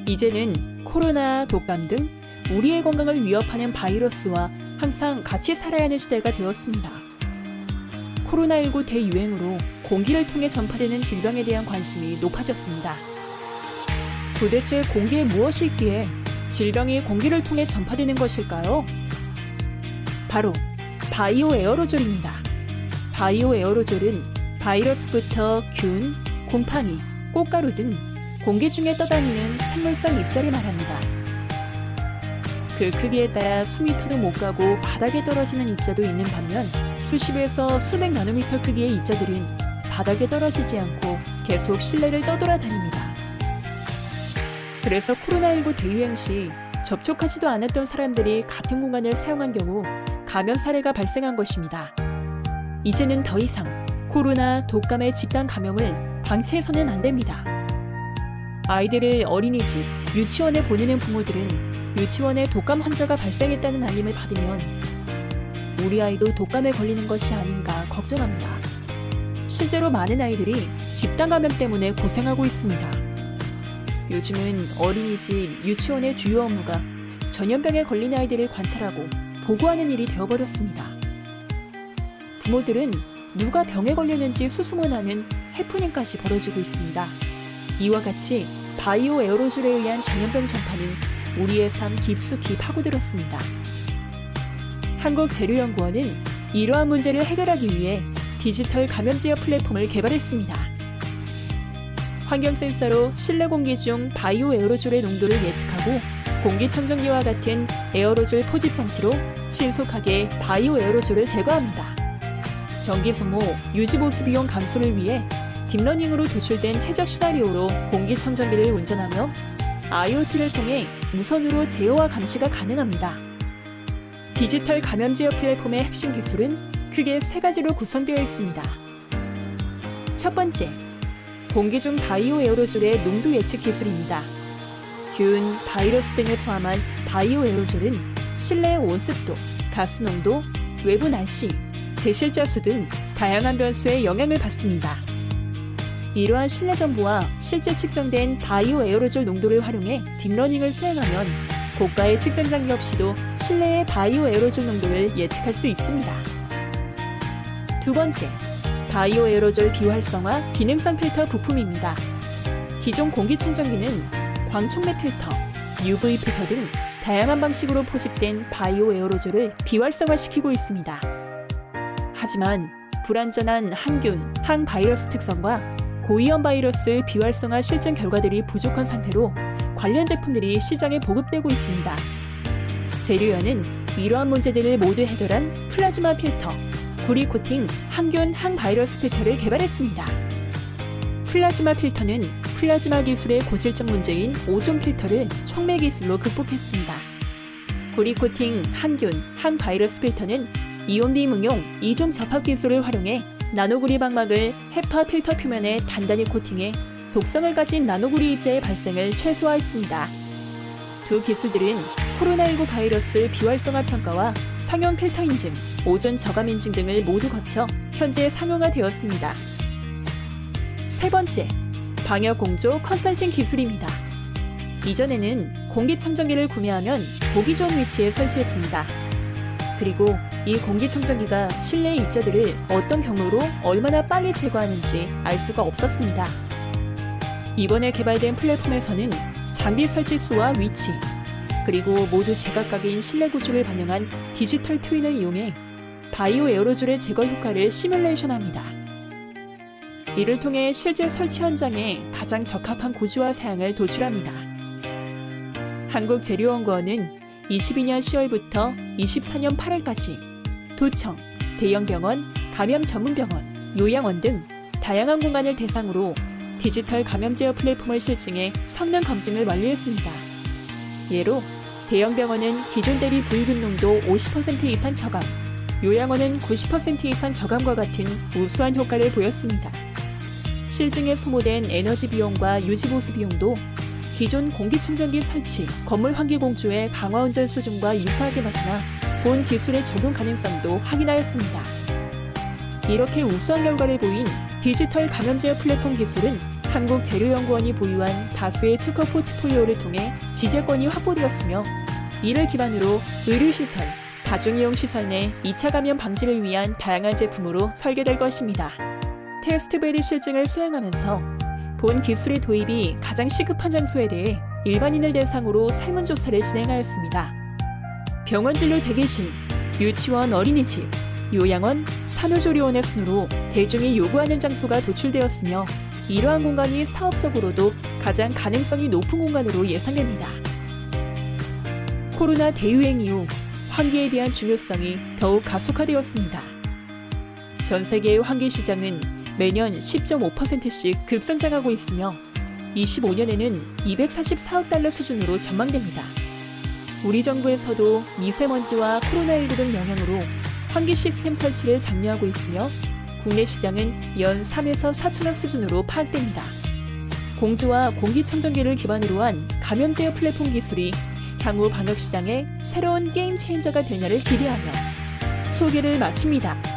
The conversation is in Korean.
이제는 코로나, 독감 등 우리의 건강을 위협하는 바이러스와 항상 같이 살아야 하는 시대가 되었습니다. 코로나19 대유행으로 공기를 통해 전파되는 질병에 대한 관심이 높아졌습니다. 도대체 공기에 무엇이 있기에 질병이 공기를 통해 전파되는 것일까요? 바로 바이오 에어로졸입니다. 바이오 에어로졸은 바이러스부터 균, 곰팡이, 꽃가루 등 공기 중에 떠다니는 생물성 입자를 말합니다. 그 크기에 따라 수미터도 못 가고 바닥에 떨어지는 입자도 있는 반면 수십에서 수백 나노미터 크기의 입자들은 바닥에 떨어지지 않고 계속 실내를 떠돌아다닙니다. 그래서 코로나19 대유행 시 접촉하지도 않았던 사람들이 같은 공간을 사용한 경우 감염 사례가 발생한 것입니다. 이제는 더 이상 코로나, 독감의 집단 감염을 방치해서는 안 됩니다. 아이들을 어린이집, 유치원에 보내는 부모들은 유치원에 독감 환자가 발생했다는 알림을 받으면 우리 아이도 독감에 걸리는 것이 아닌가 걱정합니다. 실제로 많은 아이들이 집단 감염 때문에 고생하고 있습니다. 요즘은 어린이집, 유치원의 주요 업무가 전염병에 걸린 아이들을 관찰하고 보고하는 일이 되어버렸습니다. 부모들은 누가 병에 걸렸는지 수소문하는 해프닝까지 벌어지고 있습니다. 이와 같이 바이오 에어로졸에 의한 전염병 전파는 우리의 삶 깊숙이 파고들었습니다. 한국재료연구원은 이러한 문제를 해결하기 위해 디지털 감염 제어 플랫폼을 개발했습니다. 환경 센서로 실내 공기 중 바이오 에어로졸의 농도를 예측하고 공기청정기와 같은 에어로졸 포집 장치로 신속하게 바이오 에어로졸을 제거합니다. 전기 소모, 유지 보수 비용 감소를 위해 딥러닝으로 도출된 최적 시나리오로 공기청정기를 운전하며 IoT를 통해 무선으로 제어와 감시가 가능합니다. 디지털 감염 제어 플랫폼의 핵심 기술은 크게 세 가지로 구성되어 있습니다. 첫 번째, 공기 중 바이오 에어로졸의 농도 예측 기술입니다. 균, 바이러스 등을 포함한 바이오 에어로졸은 실내 온습도, 가스 농도, 외부 날씨, 제실자 수 등 다양한 변수에 영향을 받습니다. 이러한 실내 정보와 실제 측정된 바이오 에어로졸 농도를 활용해 딥러닝을 수행하면 고가의 측정 장비 없이도 실내의 바이오 에어로졸 농도를 예측할 수 있습니다. 두 번째, 바이오 에어로졸 비활성화 기능성 필터 부품입니다. 기존 공기청정기는 광촉매 필터, UV 필터 등 다양한 방식으로 포집된 바이오 에어로졸을 비활성화시키고 있습니다. 하지만 불완전한 항균, 항바이러스 특성과 고위험 바이러스 비활성화 실증 결과들이 부족한 상태로 관련 제품들이 시장에 보급되고 있습니다. 재료연은 이러한 문제들을 모두 해결한 플라즈마 필터, 구리코팅 항균 항바이러스 필터를 개발했습니다. 플라즈마 필터는 플라즈마 기술의 고질적 문제인 오존 필터를 촉매 기술로 극복했습니다. 구리코팅 항균 항바이러스 필터는 이온빔 응용 이종 접합 기술을 활용해 나노구리 방막을 헤파 필터 표면에 단단히 코팅해 독성을 가진 나노구리 입자의 발생을 최소화했습니다. 두 기술들은 코로나19 바이러스 비활성화 평가와 상용 필터 인증, 오존 저감 인증 등을 모두 거쳐 현재 상용화되었습니다. 세 번째, 방역 공조 컨설팅 기술입니다. 이전에는 공기청정기를 구매하면 보기 좋은 위치에 설치했습니다. 그리고 이 공기청정기가 실내 입자들을 어떤 경로로 얼마나 빨리 제거하는지 알 수가 없었습니다. 이번에 개발된 플랫폼에서는 장비 설치 수와 위치, 그리고 모두 제각각인 실내 구조를 반영한 디지털 트윈을 이용해 바이오 에어로졸의 제거 효과를 시뮬레이션합니다. 이를 통해 실제 설치 현장에 가장 적합한 구조와 사양을 도출합니다. 한국재료연구원은 22년 10월부터 24년 8월까지 도청, 대형병원, 감염 전문병원, 요양원 등 다양한 공간을 대상으로 디지털 감염 제어 플랫폼을 실증해 성능 검증을 완료했습니다. 예로 대형병원은 기존 대비 불균 농도 50% 이상 저감, 요양원은 90% 이상 저감과 같은 우수한 효과를 보였습니다. 실증에 소모된 에너지 비용과 유지 보수 비용도 기존 공기청정기 설치, 건물 환기 공조의 강화 운전 수준과 유사하게 나타나 본 기술의 적용 가능성도 확인하였습니다. 이렇게 우수한 결과를 보인 디지털 감염 제어 플랫폼 기술은 한국재료연구원이 보유한 다수의 특허 포트폴리오를 통해 지재권이 확보되었으며 이를 기반으로 의료시설, 다중이용시설 내 2차 감염 방지를 위한 다양한 제품으로 설계될 것입니다. 테스트베드 실증을 수행하면서 본 기술의 도입이 가장 시급한 장소에 대해 일반인을 대상으로 설문조사를 진행하였습니다. 병원 진료 대기실, 유치원 어린이집, 요양원, 산후조리원의 순으로 대중이 요구하는 장소가 도출되었으며 이러한 공간이 사업적으로도 가장 가능성이 높은 공간으로 예상됩니다. 코로나 대유행 이후 환기에 대한 중요성이 더욱 가속화되었습니다. 전 세계의 환기 시장은 매년 10.5%씩 급성장하고 있으며 25년에는 244억 달러 수준으로 전망됩니다. 우리 정부에서도 미세먼지와 코로나19 등 영향으로 환기 시스템 설치를 장려하고 있으며 국내 시장은 연 3에서 4천억 수준으로 파악됩니다. 공조와 공기청정기를 기반으로 한 감염 제어 플랫폼 기술이 향후 방역시장의 새로운 게임 체인저가 되냐를 기대하며 소개를 마칩니다.